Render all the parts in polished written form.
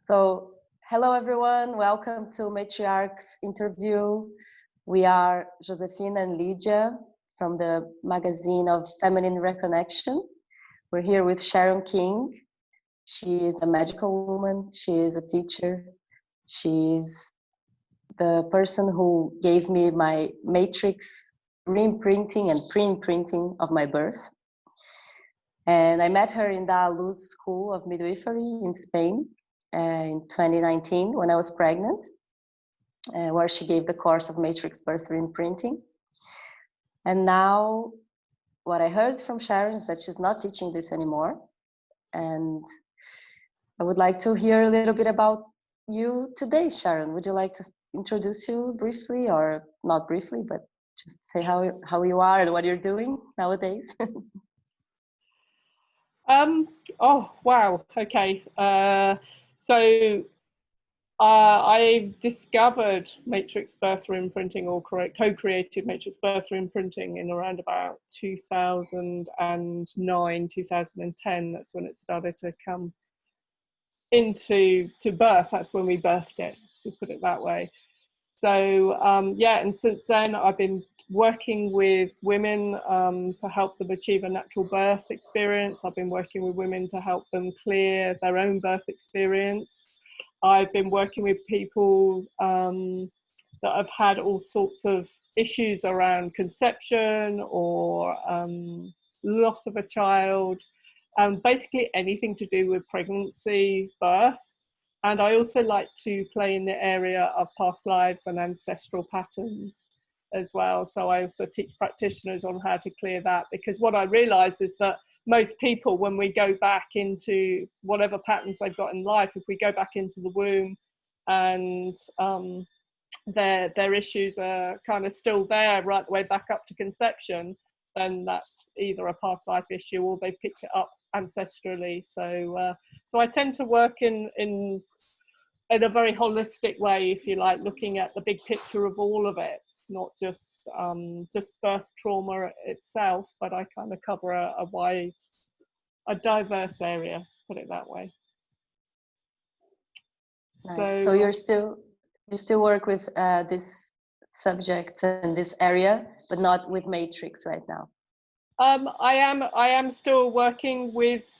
So, hello everyone, welcome to Matriarch's interview. We are Josephine and Lydia from the magazine of Feminine Reconnection. We're here with Sharon King. She is a medical woman, she is a teacher, she's the person who gave me my matrix reimprinting and pre-imprinting of my birth. And I met her in the Luz School of Midwifery in Spain in 2019 when I was pregnant, where she gave the course of matrix birth reimprinting. And now what I heard from Sharon is that she's not teaching this anymore. And I would like to hear a little bit about you today, Sharon. Would you like to introduce you briefly, or not briefly, but just say how you are and what you're doing nowadays? Oh, wow. Okay. So I discovered matrix birth reimprinting, or co-created matrix birth reimprinting in around about 2009, 2010. That's when it started to come into birth. That's when we birthed it, to put it that way. So yeah, and since then I've been working with women to help them achieve a natural birth experience. I've been working with women to help them clear their own birth experience. I've been working with people that have had all sorts of issues around conception or loss of a child, basically anything to do with pregnancy, birth. And I also like to play in the area of past lives and ancestral patterns as well. So I also teach practitioners on how to clear that, because what I realized is that most people, when we go back into whatever patterns they've got in life, if we go back into the womb and their issues are kind of still there right the way back up to conception, then that's either a past life issue or they picked it up ancestrally. So so I tend to work in a very holistic way, if you like, looking at the big picture of all of it, not just birth trauma itself, but I kind of cover a diverse area, put it that way. Nice. So you still work with this subject and this area, but not with matrix right now. I am still working with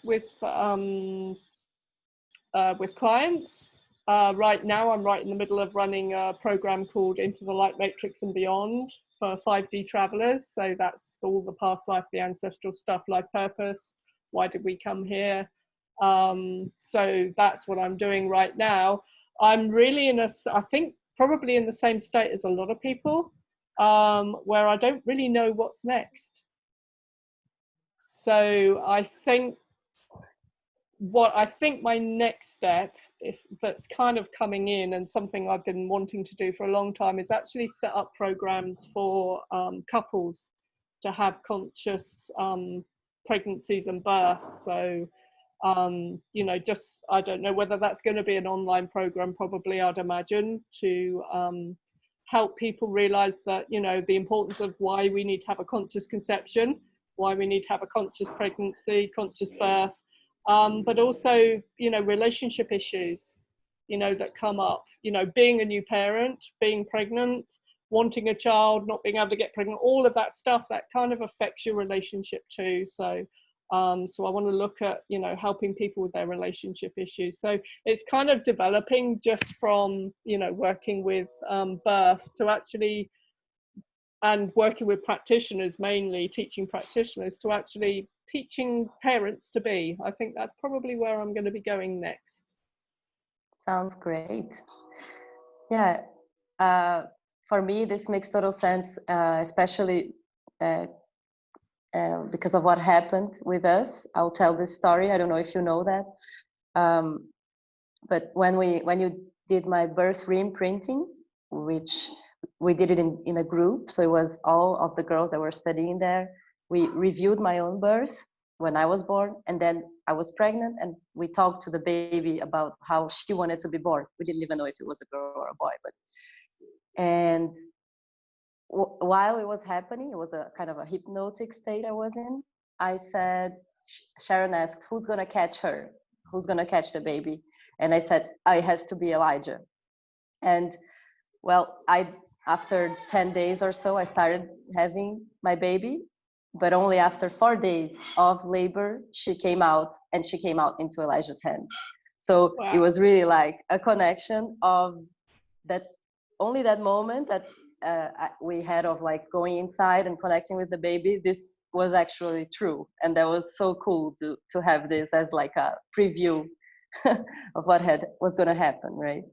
clients. Right now, I'm right in the middle of running a program called Into the Light Matrix and Beyond for 5D travelers. So that's all the past life, the ancestral stuff, life purpose. Why did we come here? So that's what I'm doing right now. I'm really I think probably in the same state as a lot of people, where I don't really know what's next. So I think my next step, that's kind of coming in, and something I've been wanting to do for a long time, is actually set up programs for couples to have conscious pregnancies and births. So you know, just, I don't know whether that's going to be an online program, probably, I'd imagine, to help people realize that, you know, the importance of why we need to have a conscious conception, why we need to have a conscious pregnancy, conscious birth, but also, you know, relationship issues, you know, that come up, you know, being a new parent, being pregnant, wanting a child, not being able to get pregnant, all of that stuff that kind of affects your relationship too. So so I want to look at, you know, helping people with their relationship issues. So it's kind of developing just from, you know, working with birth to actually, and working with practitioners, mainly teaching practitioners, to actually teaching parents to be. I think that's probably where I'm going to be going next. Sounds great. Yeah, for me this makes total sense, especially because of what happened with us. I'll tell this story. I don't know if you know that, but when you did my birth reimprinting, which we did it in a group, so it was all of the girls that were studying there. We reviewed my own birth when I was born, and then I was pregnant, and we talked to the baby about how she wanted to be born. We didn't even know if it was a girl or a boy, and while it was happening, it was a kind of a hypnotic state I was in. I said, Sharon asked, who's gonna catch her? Who's gonna catch the baby? And I said, it has to be Elijah. And well, after 10 days or so, I started having my baby, but only after 4 days of labor, she came out, and she came out into Elijah's hands. So Wow. it was really like a connection of that, only that moment that we had of like going inside and connecting with the baby. This was actually true. And that was so cool to have this as like a preview of what was going to happen, right?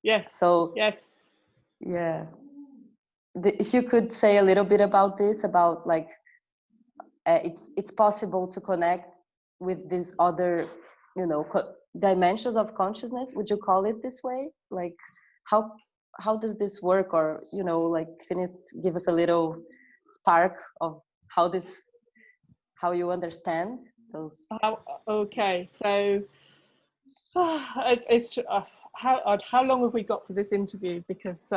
Yes. So yes. Yeah. If you could say a little bit about this, about like it's possible to connect with these other, dimensions of consciousness. Would you call it this way? Like, how does this work? Or like, can you give us a little spark of how you understand those? Okay, so it's how long have we got for this interview? Because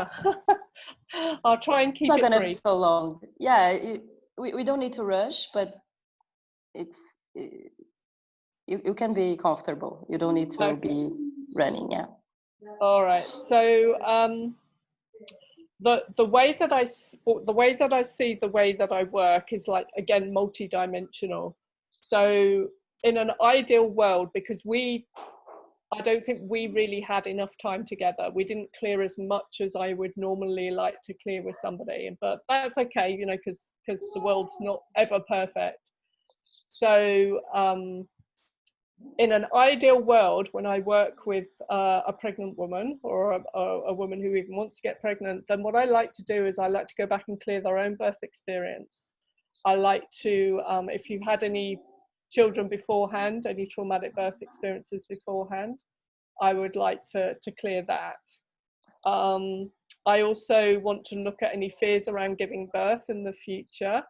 I'll try and keep It's not it gonna brief. be so long. Yeah, we don't need to rush, but it's you can be comfortable. You don't need to be running. Yeah. All right. So the way that I see the way that I work is like, again, multi-dimensional. So in an ideal world, because I don't think we really had enough time together. We didn't clear as much as I would normally like to clear with somebody, but that's okay, because the world's not ever perfect. So in an ideal world, when I work with a pregnant woman, or a woman who even wants to get pregnant, then what I like to do is I like to go back and clear their own birth experience. I like to, if you've had any children beforehand, any traumatic birth experiences beforehand, I would like to clear that. I also want to look at any fears around giving birth in the future,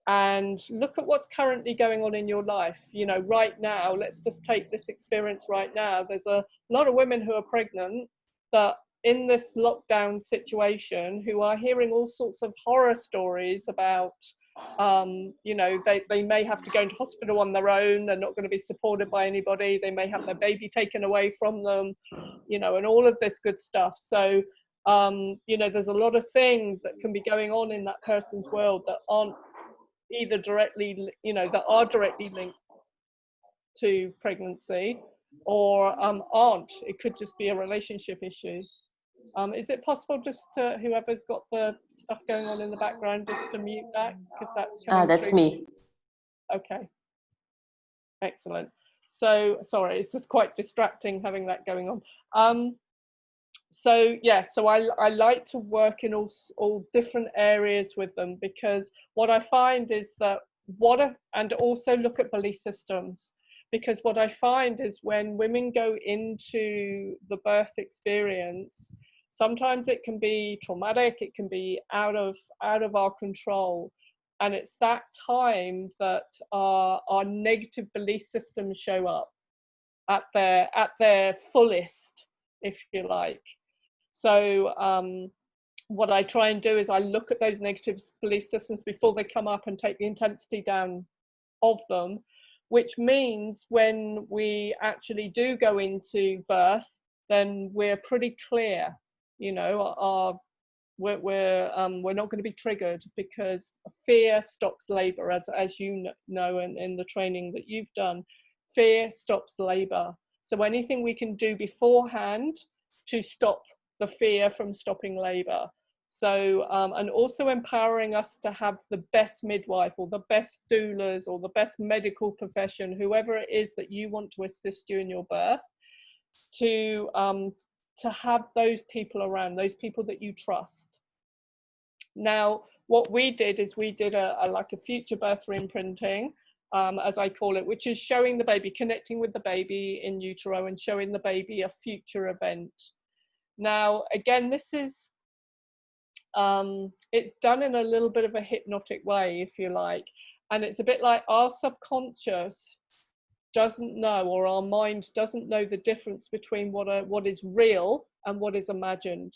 and look at what's currently going on in your life. Right now, let's just take this experience right now. There's a lot of women who are pregnant, but in this lockdown situation, who are hearing all sorts of horror stories about, they may have to go into hospital on their own. They're not going to be supported by anybody. They may have their baby taken away from them, and all of this good stuff. So, there's a lot of things that can be going on in that person's world that aren't either directly, that are directly linked to pregnancy, or aren't. It could just be a relationship issue. Is it possible just to, whoever's got the stuff going on in the background, just to mute that, because that's coming That's through. me. Okay, excellent. So sorry, it's just quite distracting having that going on. So yeah, so I like to work in all different areas with them, because what I find is that and also look at belief systems, because what I find is when women go into the birth experience, sometimes it can be traumatic, it can be out of our control, and it's that time that our negative belief systems show up at their fullest, if you like. So what I try and do is I look at those negative belief systems before they come up and take the intensity down of them, which means when we actually do go into birth, then we're pretty clear, we're not going to be triggered, because fear stops labor, as you know, in the training that you've done. Fear stops labor. So anything we can do beforehand to stop the fear from stopping labor. So and also empowering us to have the best midwife, or the best doulas, or the best medical profession, whoever it is that you want to assist you in your birth, to have those people around, those people that you trust. Now, what we did is we did a future birth reimprinting, as I call it, which is showing the baby, connecting with the baby in utero, and showing the baby a future event. Now, again, this is, it's done in a little bit of a hypnotic way, if you like. And it's a bit like our subconscious doesn't know, or our mind doesn't know, the difference between what is real and what is imagined.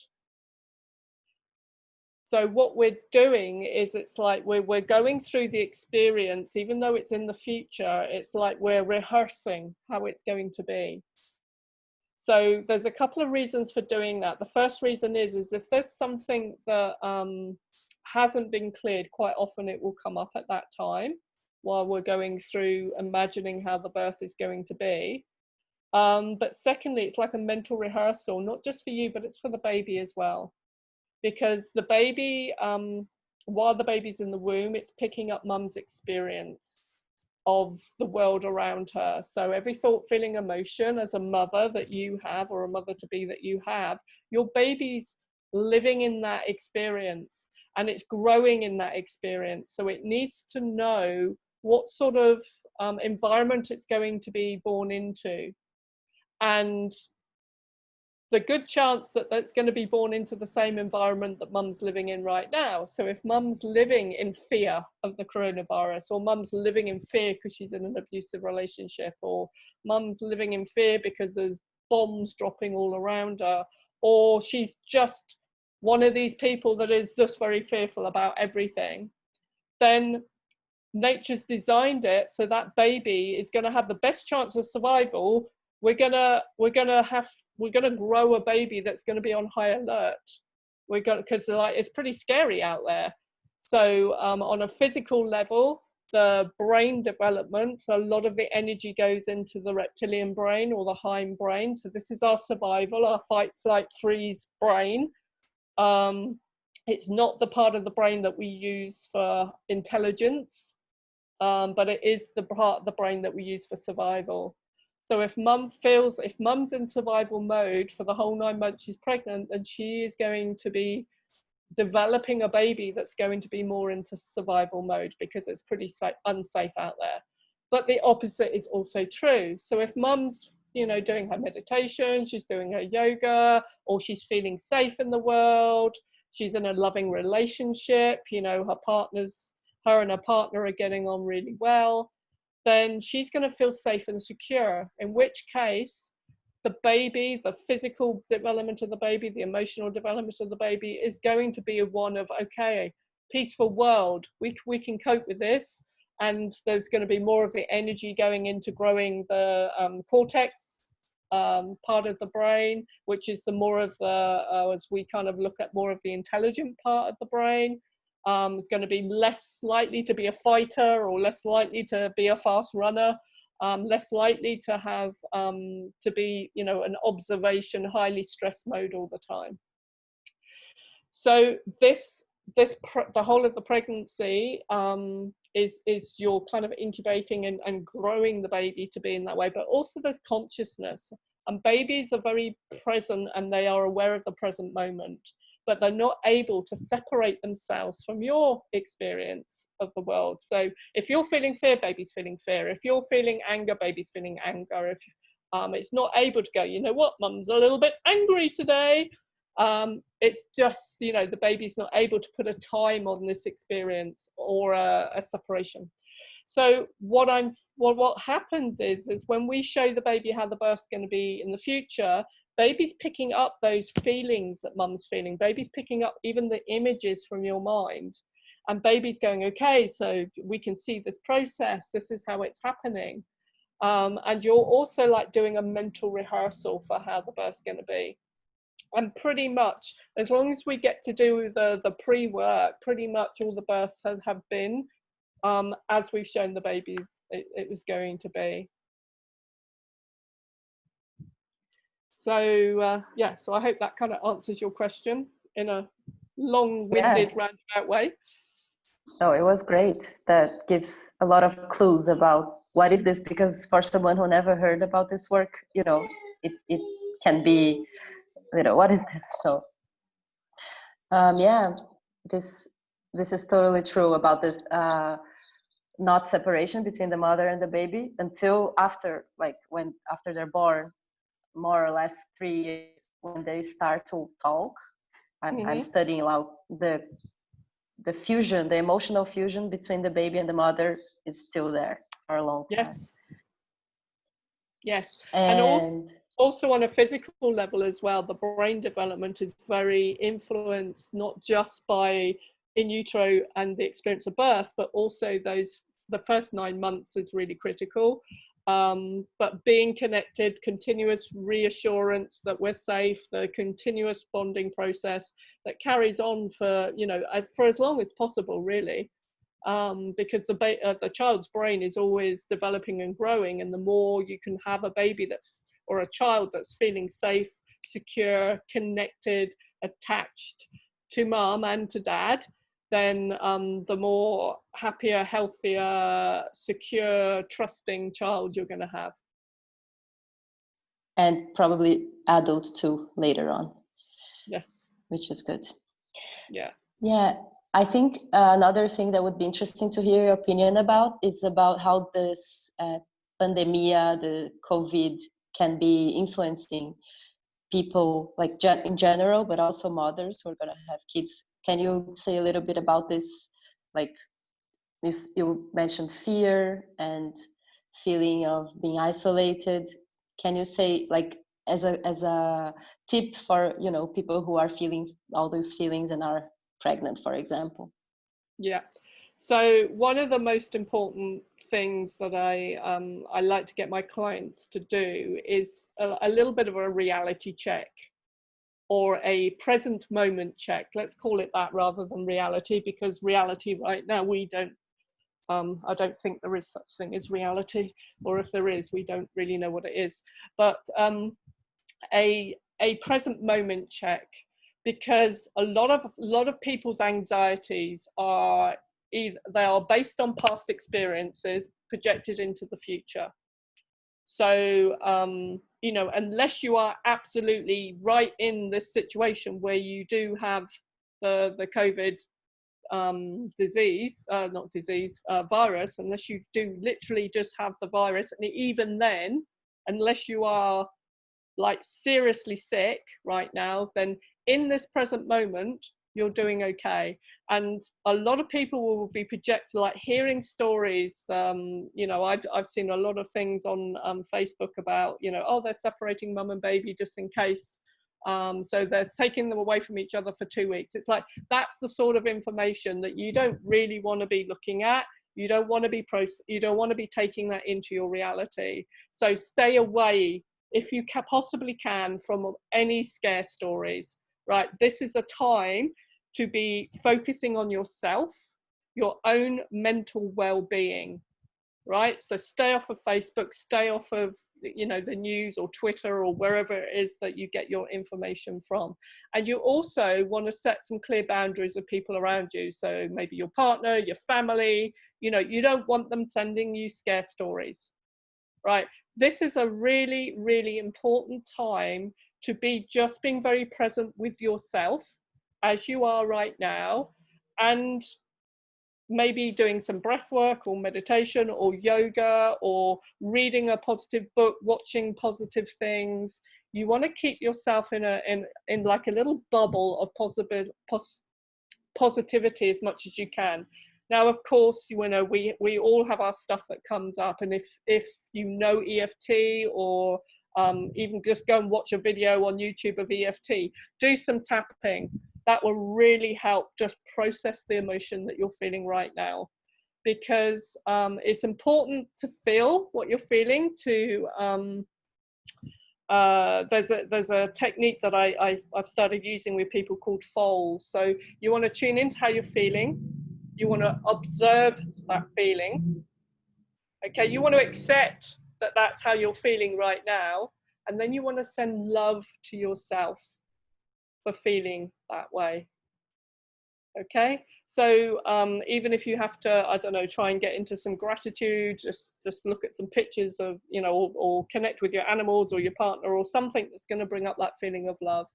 So what we're doing is, it's like we're going through the experience, even though it's in the future. It's like we're rehearsing how it's going to be. So there's a couple of reasons for doing that. The first reason is if there's something that hasn't been cleared, quite often it will come up at that time while we're going through imagining how the birth is going to be. But secondly, it's like a mental rehearsal, not just for you, but it's for the baby as well. Because the baby, while the baby's in the womb, it's picking up mum's experience of the world around her. So every thought, feeling, emotion as a mother that you have, or a mother to be that you have, your baby's living in that experience and it's growing in that experience. So it needs to know what sort of environment it's going to be born into. And the good chance that that's going to be born into the same environment that mum's living in right now. So if mum's living in fear of the coronavirus, or mum's living in fear because she's in an abusive relationship, or mum's living in fear because there's bombs dropping all around her, or she's just one of these people that is just very fearful about everything, then nature's designed it so that baby is going to have the best chance of survival. We're gonna grow a baby that's going to be on high alert. Because like it's pretty scary out there. So on a physical level, the brain development, a lot of the energy goes into the reptilian brain or the hind brain. So this is our survival, our fight, flight, freeze brain. It's not the part of the brain that we use for intelligence, but it is the part of the brain that we use for survival. So if mum's in survival mode for the whole 9 months she's pregnant, then she is going to be developing a baby that's going to be more into survival mode because it's pretty unsafe out there. But the opposite is also true. So if mum's, doing her meditation, she's doing her yoga, or she's feeling safe in the world, she's in a loving relationship, her and her partner are getting on really well, then she's going to feel safe and secure, in which case the baby, the physical development of the baby, the emotional development of the baby is going to be one of, okay, peaceful world, we can cope with this. And there's going to be more of the energy going into growing the cortex part of the brain, which is the more of the, as we kind of look at more of the intelligent part of the brain. It's going to be less likely to be a fighter, or less likely to be a fast runner, less likely to have to be, an observation, highly stressed mode all the time. So the whole of the pregnancy is you're kind of incubating and growing the baby to be in that way, but also there's consciousness, and babies are very present and they are aware of the present moment, but they're not able to separate themselves from your experience of the world. So if you're feeling fear, baby's feeling fear. If you're feeling anger, baby's feeling anger. If it's not able to go, you know what, mum's a little bit angry today. It's just, the baby's not able to put a time on this experience or a separation. So what happens is when we show the baby how the birth's going to be in the future, baby's picking up those feelings that mum's feeling. Baby's picking up even the images from your mind, and baby's going, okay, so we can see this process. This is how it's happening. And you're also like doing a mental rehearsal for how the birth's going to be. And pretty much, as long as we get to do the pre-work, pretty much all the births have been as we've shown the baby it was going to be. So yeah, so I hope that kind of answers your question in a long-winded, roundabout way. Oh, it was great. That gives a lot of clues about what is this, because for someone who never heard about this work, it can be, what is this? So yeah, this is totally true about this not separation between the mother and the baby until after they're born, more or less 3 years, when they start to talk. I'm studying now the fusion, the emotional fusion between the baby and the mother is still there for a long time. Yes. And also on a physical level as well, the brain development is very influenced not just by in utero and the experience of birth, but also the first 9 months is really critical. but being connected, continuous reassurance that we're safe, the continuous bonding process that carries on for, you know, for as long as possible, really. Because the child's brain is always developing and growing, and the more you can have a baby that's, or a child that's feeling safe, secure, connected, attached to mum and to dad, then the more happier, healthier, secure, trusting child you're going to have. And probably adults too later on. Yes. Which is good. Yeah. Yeah. I think another thing that would be interesting to hear your opinion about is about how this pandemia, the COVID, can be influencing people, like in general, but also mothers who are going to have kids. Can you say a little bit about this? Like you mentioned fear and feeling of being isolated. Can you say, like, as a tip for, you know, people who are feeling all those feelings and are pregnant, for example? Yeah. So one of the most important things that I like to get my clients to do is a little bit of a reality check, or a present moment check. Let's call it that rather than reality, because reality right now, we don't, I don't think there is such thing as reality, or if there is, we don't really know what it is. But a present moment check, because a lot of people's anxieties are either they are based on past experiences projected into the future. So you know, unless you are absolutely right in this situation where you do have the COVID virus, unless you do literally just have the virus, and even then, unless you are like seriously sick right now, then in this present moment you're doing okay. And a lot of people will be projected, like hearing stories, you know, I've seen a lot of things on Facebook about, you know, oh, they're separating mum and baby just in case, so they're taking them away from each other for 2 weeks. It's like, that's the sort of information that you don't really want to be looking at. You don't want to be taking that into your reality. So stay away, if you possibly can, from any scare stories, right? This is a time to be focusing on yourself, your own mental well-being, right? So stay off of Facebook, stay off of, you know, the news or Twitter or wherever it is that you get your information from. And you also want to set some clear boundaries with people around you. So maybe your partner, your family, you know, you don't want them sending you scare stories, right? This is a really, really important time to be just being very present with yourself as you are right now, and maybe doing some breath work or meditation or yoga or reading a positive book, watching positive things. You want to keep yourself in like a little bubble of positivity as much as you can. Now, of course, you know, we all have our stuff that comes up, and if you know EFT, or even just go and watch a video on YouTube of EFT, do some tapping. That will really help just process the emotion that you're feeling right now, because it's important to feel what you're feeling. There's a technique that I've started using with people called fold. So you want to tune into how you're feeling. You want to observe that feeling. Okay, you want to accept that that's how you're feeling right now. And then you want to send love to yourself for feeling that way. Okay, so even if you have to, I don't know, try and get into some gratitude, just look at some pictures of, you know, or connect with your animals or your partner or something that's going to bring up that feeling of love.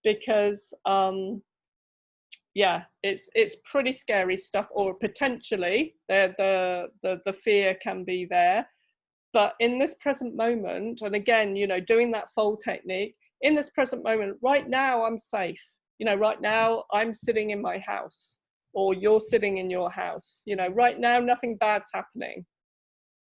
Because yeah, it's pretty scary stuff, or potentially the fear can be there. But in this present moment, and again, you know, doing that fold technique, in this present moment, right now I'm safe. You know, right now I'm sitting in my house, or you're sitting in your house. You know, right now nothing bad's happening.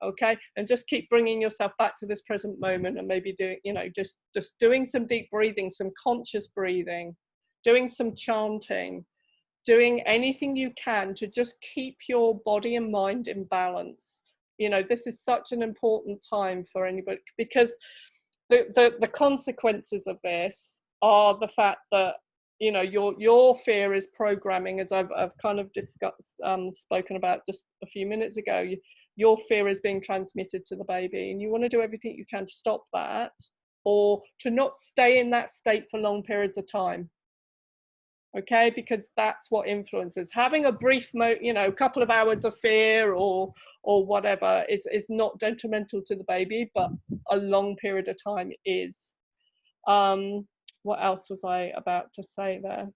Okay, and just keep bringing yourself back to this present moment, and maybe doing, you know, just doing some deep breathing, some conscious breathing, doing some chanting, doing anything you can to just keep your body and mind in balance. You know, this is such an important time for anybody, because the consequences of this are the fact that, you know, your fear is programming, as I've kind of discussed, spoken about just a few minutes ago. Your fear is being transmitted to the baby, and you want to do everything you can to stop that, or to not stay in that state for long periods of time. Okay, because that's what influences. Having a brief you know, a couple of hours of fear or whatever is not detrimental to the baby, but a long period of time is. What else was I about to say there?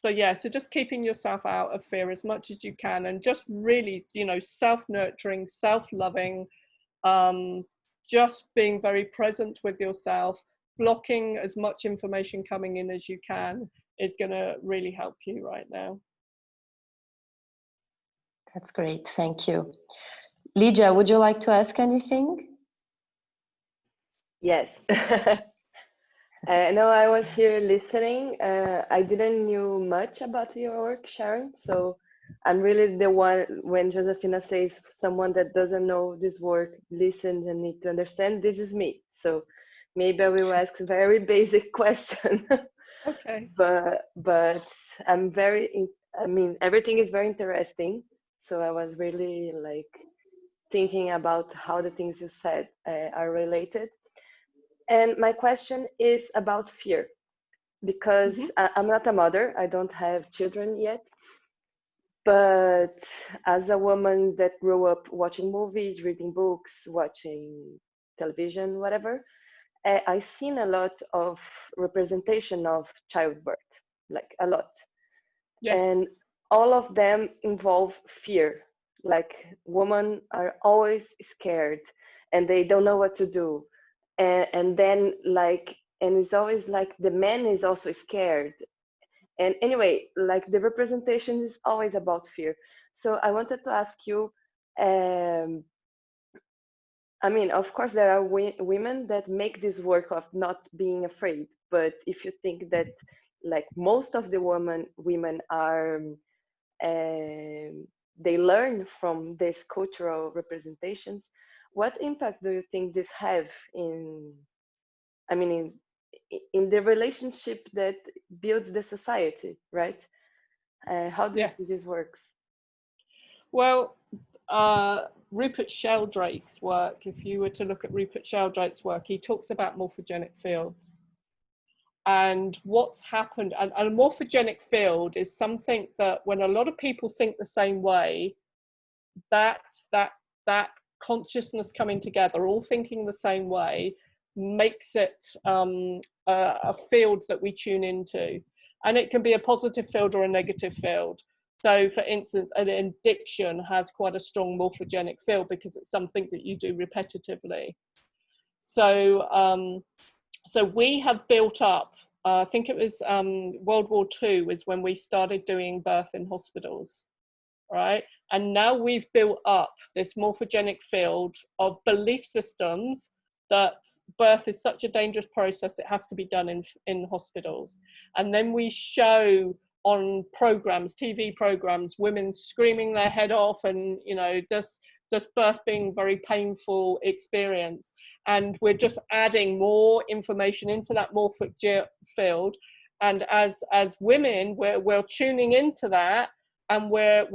So yeah, so just keeping yourself out of fear as much as you can, and just really, you know, self-nurturing, self-loving, just being very present with yourself, blocking as much information coming in as you can is going to really help you right now. That's great. Thank you. Lydia, would you like to ask anything? Yes. No, I was here listening. I didn't knew much about your work, Sharon. So I'm really the one, when Josefina says someone that doesn't know this work, listen and need to understand, this is me. So maybe I will ask a very basic question. Okay. But I'm I mean, everything is very interesting. So I was really like thinking about how the things you said are related. And my question is about fear, because I'm not a mother, I don't have children yet. But as a woman that grew up watching movies, reading books, watching television, whatever, I've seen a lot of representation of childbirth, like a lot. Yes. And all of them involve fear. Like women are always scared and they don't know what to do. And then like, and it's always like the man is also scared. And anyway, like the representation is always about fear. So I wanted to ask you, I mean, of course, there are women that make this work of not being afraid. But if you think that like most of the women are, they learn from these cultural representations, what impact do you think this have in, I mean, in the relationship that builds the society, right? How do you think this works? Well, Rupert Sheldrake's work, if you were to look at Rupert Sheldrake's work, he talks about morphogenic fields. And what's happened, and a morphogenic field is something that when a lot of people think the same way, that consciousness coming together, all thinking the same way, makes it a field that we tune into. And it can be a positive field or a negative field. So for instance, an addiction has quite a strong morphogenic field because it's something that you do repetitively. So, so we have built up, I think it was World War II was when we started doing birth in hospitals, right? And now we've built up this morphogenic field of belief systems that birth is such a dangerous process, it has to be done in hospitals. And then we show on programs, TV programs, women screaming their head off and, you know, just birth being a very painful experience. And we're just adding more information into that morphic field. And as women, we're tuning into that, and we're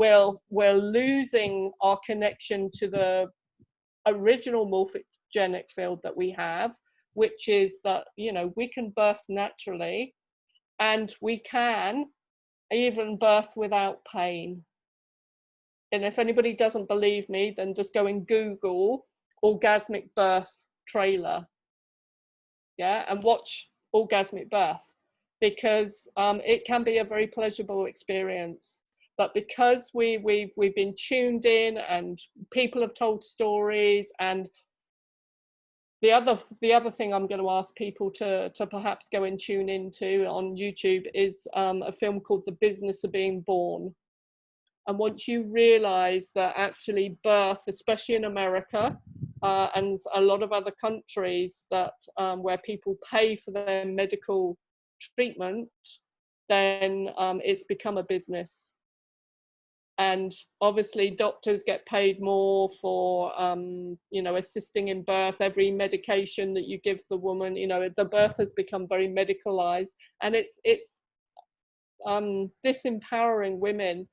losing our connection to the original morphogenic field that we have, which is that, you know, we can birth naturally, and we can even birth without pain. And if anybody doesn't believe me, then just go and Google orgasmic birth trailer, yeah, and watch orgasmic birth, because it can be a very pleasurable experience. But because we've been tuned in, and people have told stories, and the other thing I'm going to ask people to perhaps go and tune into on YouTube is a film called The Business of Being Born. And once you realize that actually birth, especially in America and a lot of other countries that where people pay for their medical treatment, then it's become a business. And obviously doctors get paid more for you know, assisting in birth. Every medication that you give the woman, you know, the birth has become very medicalized, and it's disempowering women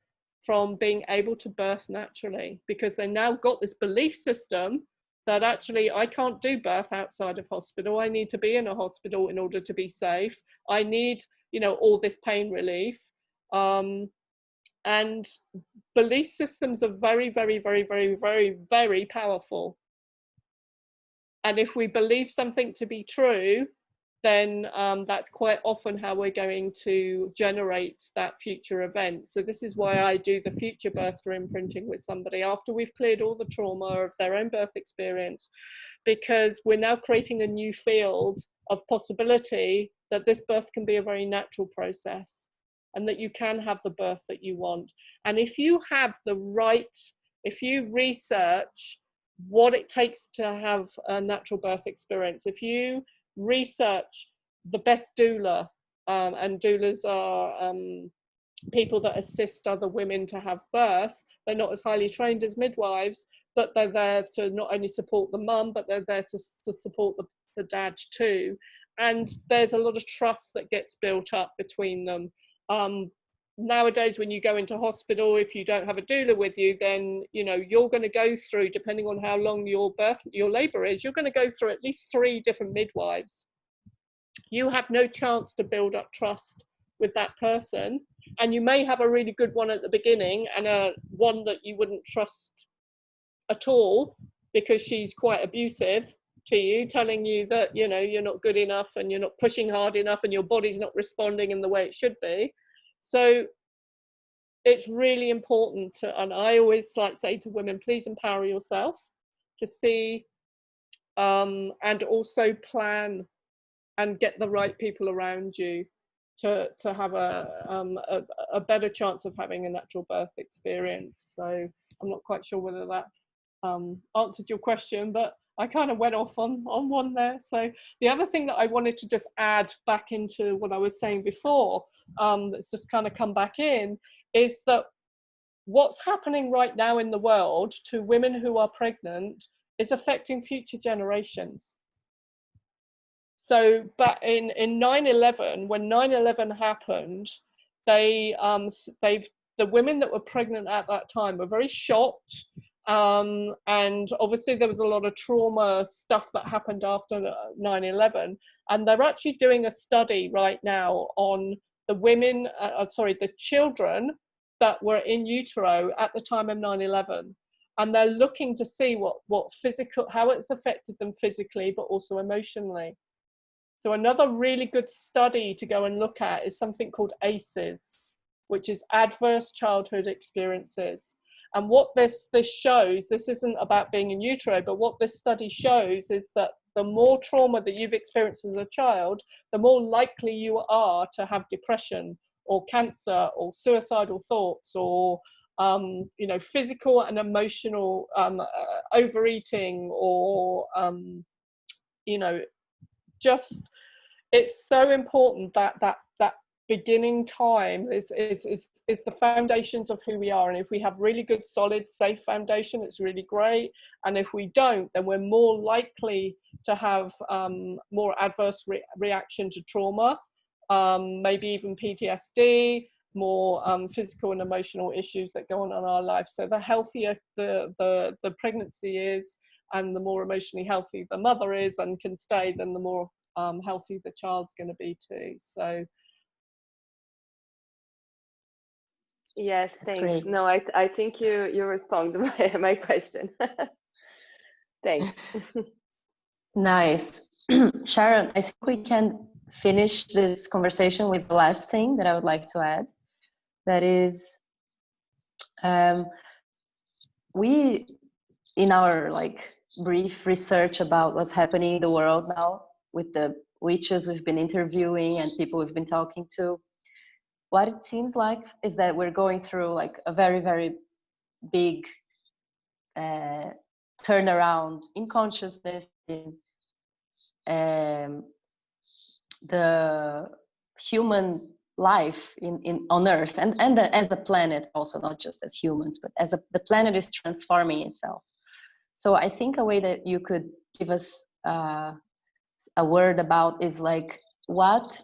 from being able to birth naturally, because they now got this belief system that actually I can't do birth outside of hospital. I need to be in a hospital in order to be safe. I need, you know, all this pain relief. And belief systems are very, very, very, very, very, very powerful. And if we believe something to be true, then that's quite often how we're going to generate that future event. So this is why I do the future birth reimprinting with somebody after we've cleared all the trauma of their own birth experience, because we're now creating a new field of possibility that this birth can be a very natural process, and that you can have the birth that you want. And if you have the right, if you research what it takes to have a natural birth experience, if you research the best doula, and doulas are people that assist other women to have birth. They're not as highly trained as midwives, but they're there to not only support the mum, but they're there to support the dad too. And there's a lot of trust that gets built up between them. Nowadays, when you go into hospital, if you don't have a doula with you, then you know you're going to go through, depending on how long your labor is, you're going to go through at least 3 different midwives. You have no chance to build up trust with that person, and you may have a really good one at the beginning and one that you wouldn't trust at all because she's quite abusive to you, telling you that, you know, you're not good enough and you're not pushing hard enough and your body's not responding in the way it should be. So it's really important to, and I always like say to women, please empower yourself to see and also plan and get the right people around you to have a better chance of having a natural birth experience. So I'm not quite sure whether that answered your question, but I kind of went off on one there. So the other thing that I wanted to just add back into what I was saying before, that's just kind of come back in, is that what's happening right now in the world to women who are pregnant is affecting future generations. So, but in 9/11, when 9/11 happened, the women that were pregnant at that time were very shocked, and obviously there was a lot of trauma stuff that happened after 9/11, and they're actually doing a study right now on the women, the children that were in utero at the time of 9/11. And they're looking to see how it's affected them physically, but also emotionally. So another really good study to go and look at is something called ACEs, which is Adverse Childhood Experiences. And what this shows, this isn't about being in utero, but what this study shows is that the more trauma that you've experienced as a child, the more likely you are to have depression or cancer or suicidal thoughts or you know, physical and emotional overeating or you know, just, it's so important that beginning time is the foundations of who we are. And if we have really good, solid, safe foundation, it's really great. And if we don't, then we're more likely to have more adverse reaction to trauma, maybe even PTSD, more physical and emotional issues that go on in our life. So the healthier the pregnancy is, and the more emotionally healthy the mother is and can stay, then the more healthy the child's going to be too. So yes, thanks. No, I think you responded my question. Thanks. Nice. Sharon, I think we can finish this conversation with the last thing that I would like to add. That is, we, in our brief research about what's happening in the world now with the witches we've been interviewing and people we've been talking to, what it seems like is that we're going through a very, very big turnaround in consciousness, in the human life on Earth, and as a planet also, not just as humans, but as the planet is transforming itself. So I think a way that you could give us a word about is like, what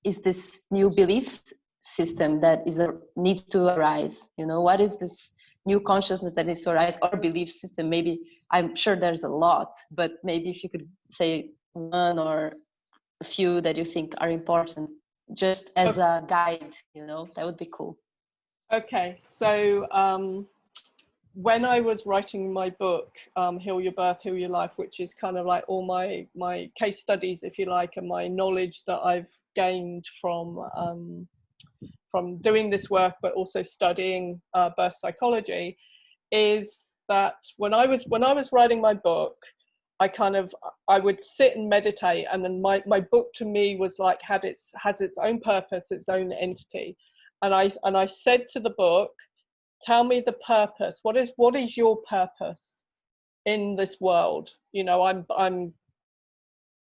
is this new belief system that needs to arise? You know, what is this new consciousness that needs to arise, or belief system? Maybe, I'm sure there's a lot, but maybe if you could say one or a few that you think are important, just as a guide, you know, that would be cool. Okay, so when I was writing my book, Heal Your Birth, Heal Your Life, which is kind of like all my case studies, if you like, and my knowledge that I've gained from doing this work, but also studying birth psychology, is that when I was writing my book, I would sit and meditate, and then my book to me was like has its own purpose, its own entity, and I said to the book, tell me the purpose. What is your purpose in this world? You know, I'm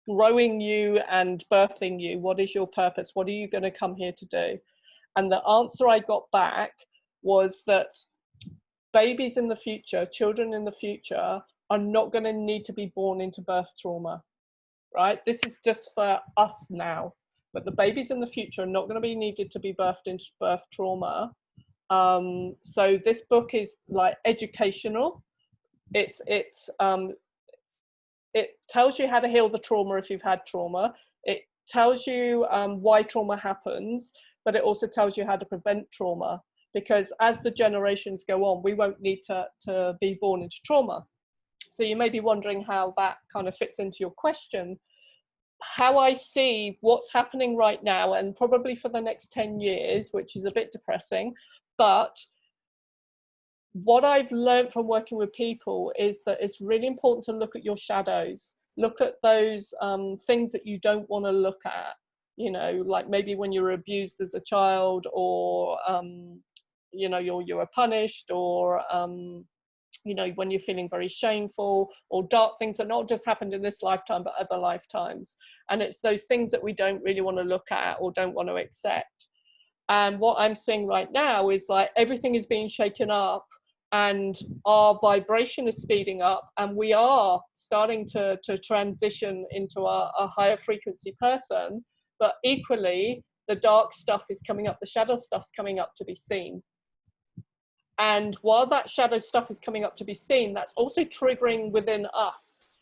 growing you and birthing you. What is your purpose? What are you going to come here to do? And the answer I got back was that babies in the future, children in the future, are not going to need to be born into birth trauma, right? This is just for us now, but the babies in the future are not going to be needed to be birthed into birth trauma. So this book is like educational. It tells you how to heal the trauma if you've had trauma. It tells you why trauma happens, but it also tells you how to prevent trauma, because as the generations go on, we won't need to be born into trauma. So you may be wondering how that kind of fits into your question. How I see what's happening right now, and probably for the next 10 years, which is a bit depressing, but what I've learned from working with people is that it's really important to look at your shadows, look at those things that you don't want to look at, you know, like maybe when you were abused as a child, or you know, you were punished, or you know, when you're feeling very shameful, or dark things that not just happened in this lifetime but other lifetimes. And it's those things that we don't really want to look at or don't want to accept. And what I'm seeing right now is like everything is being shaken up, and our vibration is speeding up, and we are starting to transition into a higher frequency person. But equally, the dark stuff is coming up, the shadow stuff's coming up to be seen. And while that shadow stuff is coming up to be seen, that's also triggering within us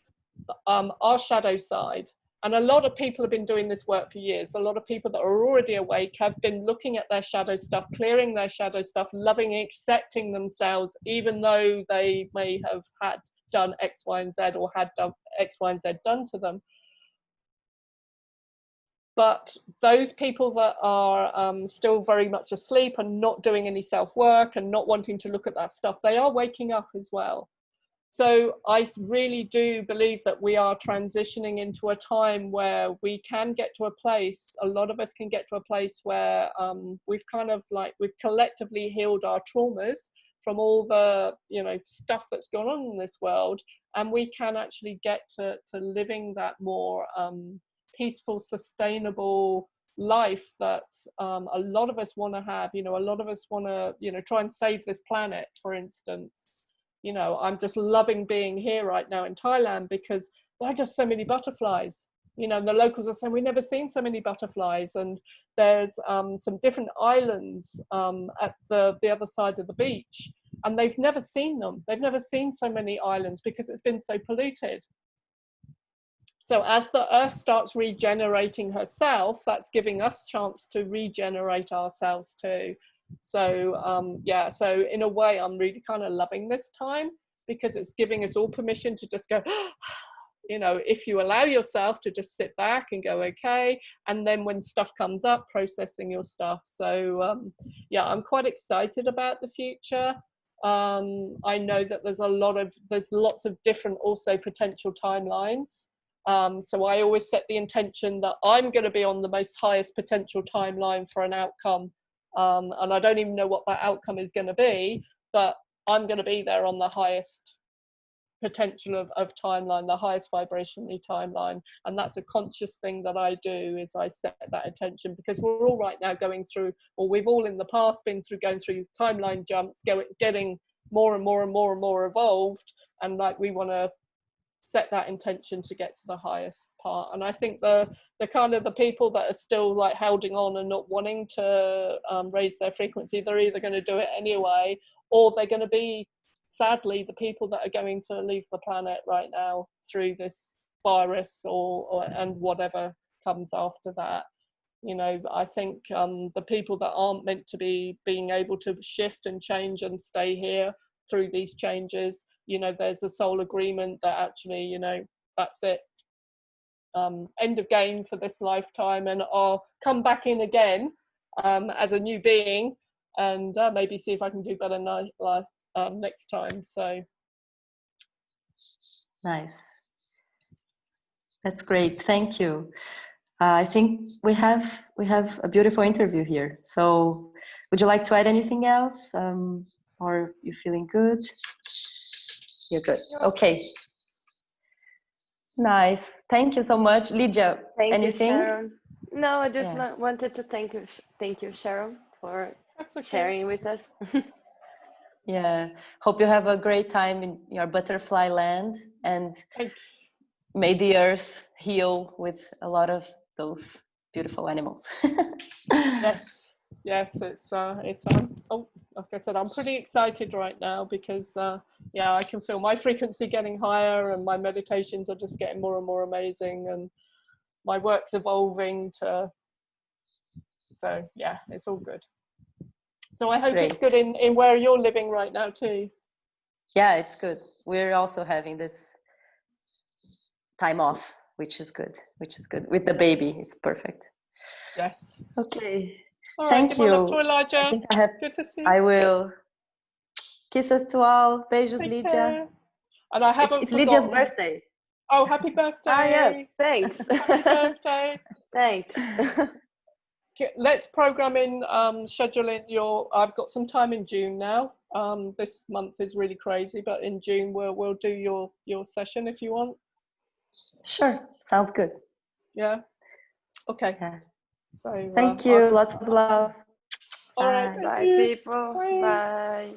our shadow side. And a lot of people have been doing this work for years. A lot of people that are already awake have been looking at their shadow stuff, clearing their shadow stuff, loving, accepting themselves, even though they may have had done X, Y, and Z, or had done X, Y, and Z done to them. But those people that are still very much asleep and not doing any self-work and not wanting to look at that stuff, they are waking up as well. So I really do believe that we are transitioning into a time where we can get to a place, a lot of us can get to a place where we've kind of like, we've collectively healed our traumas from all the, you know, stuff that's gone on in this world, and we can actually get to living that more peaceful, sustainable life that a lot of us want to have. You know, a lot of us want to, you know, try and save this planet, for instance. You know, I'm just loving being here right now in Thailand because there are just so many butterflies. You know, and the locals are saying, we've never seen so many butterflies. And there's some different islands at the other side of the beach, and they've never seen them. They've never seen so many islands because it's been so polluted. So as the earth starts regenerating herself, that's giving us chance to regenerate ourselves too. So yeah, so in a way, I'm really kind of loving this time, because it's giving us all permission to just go, you know, if you allow yourself to just sit back and go, okay, and then when stuff comes up, processing your stuff. So yeah, I'm quite excited about the future. I know that there's lots of different also potential timelines. So I always set the intention that I'm going to be on the most highest potential timeline for an outcome. And I don't even know what that outcome is going to be, but I'm going to be there on the highest potential of timeline, the highest vibrationally timeline. And that's a conscious thing that I do, is I set that intention, because we're all right now going through, or we've all in the past been through going through timeline jumps, getting more and more and more and more evolved, and like we want to set that intention to get to the highest part. And I think the kind of the people that are still like holding on and not wanting to raise their frequency, they're either going to do it anyway, or they're going to be, sadly, the people that are going to leave the planet right now through this virus, or and whatever comes after that. You know, I think the people that aren't meant to be being able to shift and change and stay here through these changes, you know, there's a soul agreement that actually, you know, that's it, end of game for this lifetime, and I'll come back in again as a new being, and maybe see if I can do better next time. So Nice. That's great. Thank you. I think we have a beautiful interview here. So would you like to add anything else? Or you feeling good? You're good. Okay. Nice. Thank you so much. Lydia, anything? You, Sharon. No, I just wanted to thank you, Sharon, for sharing with us. Yeah. Hope you have a great time in your butterfly land, and may the earth heal with a lot of those beautiful animals. Yes, it's oh, like I said, I'm pretty excited right now, because yeah, I can feel my frequency getting higher, and my meditations are just getting more and more amazing, and my work's evolving to, so yeah, it's all good. So I hope it's good in where you're living right now too. Yeah, it's good. We're also having this time off, which is good. With the baby, it's perfect. Yes. Okay. All Thank right, you. love to Elijah. I think I have. Good to see you. I will. Kisses to all. Beijos, Take Lydia. care. And I haven't it's forgotten. Lydia's birthday. Oh, happy birthday. Ah, yeah. Thanks. Happy birthday. Thanks. Let's program in, schedule in your, I've got some time in June now. This month is really crazy, but in June we'll do your session if you want. Sure, sounds good. Yeah. Okay. Yeah. So thank you. Lots of love. All right. Bye, people. Bye.